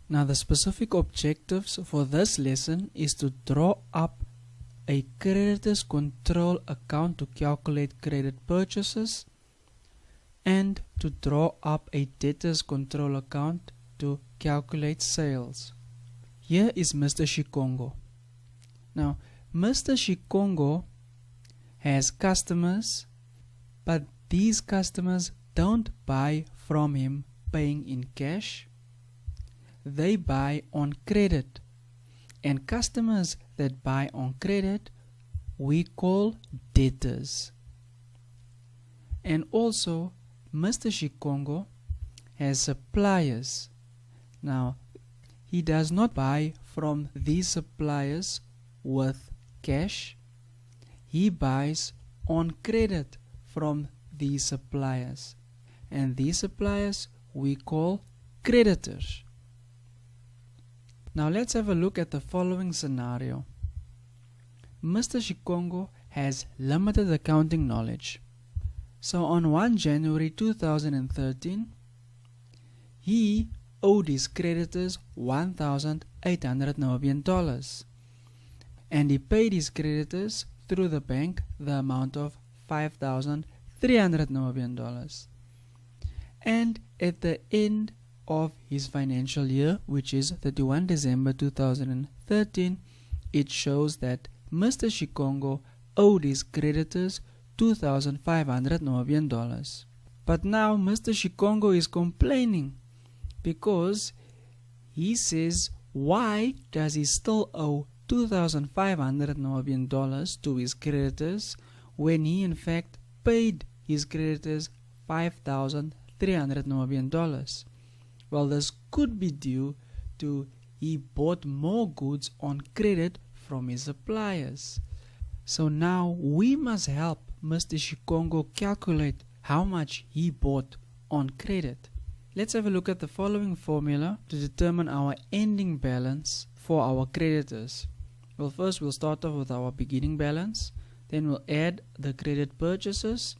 Now the specific objectives for this lesson is to draw up a creditor's control account to calculate credit purchases and to draw up a debtor's control account to calculate sales. Here is Mr. Shikongo. Now Mr. Shikongo has customers, but these customers don't buy from him paying in cash. They buy on credit, and customers that buy on credit we call debtors. And also Mr. Shikongo has suppliers. Now he does not buy from these suppliers with cash. He buys on credit from these suppliers, and these suppliers we call creditors. Now let's have a look at the following scenario. Mr. Shikongo has limited accounting knowledge. So on 1 January 2013, he owed his creditors $1,800 Namibian, and he paid his creditors through the bank the amount of $5,300 Namibian. And at the end of his financial year, which is 31 December 2013, it shows that Mr. Shikongo owed his creditors $2,500 Namibian. But now Mr. Shikongo is complaining because he says, why does he still owe $2,500 Namibian to his creditors when he in fact paid his creditors $5,300 Namibian? Well, this could be due to he bought more goods on credit from his suppliers. So now we must help Mr. Shikongo calculate how much he bought on credit. Let's have a look at the following formula to determine our ending balance for our creditors. Well, first we'll start off with our beginning balance, then we'll add the credit purchases,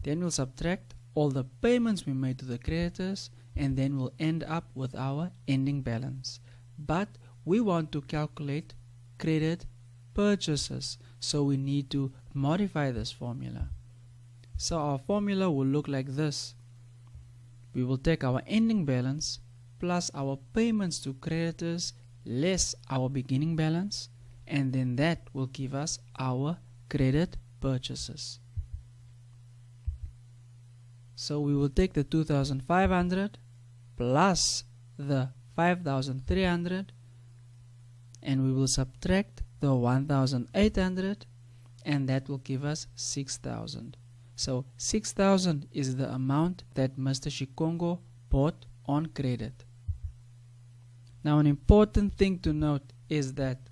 then we'll subtract all the payments we made to the creditors, and then we'll end up with our ending balance. But we want to calculate credit purchases, so we need to modify this formula. So our formula will look like this. We will take our ending balance plus our payments to creditors less our beginning balance, and then that will give us our credit purchases. So we will take the 2,500 plus the 5,300, and we will subtract the 1,800, and that will give us 6,000. So 6,000 is the amount that Mr. Shikongo bought on credit. Now an important thing to note is that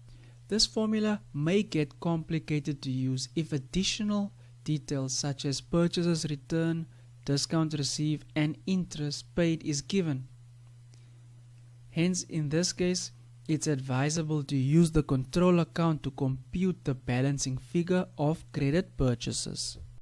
this formula may get complicated to use if additional details such as purchases returned, discount received, and interest paid is given. Hence, in this case, it's advisable to use the control account to compute the balancing figure of credit purchases.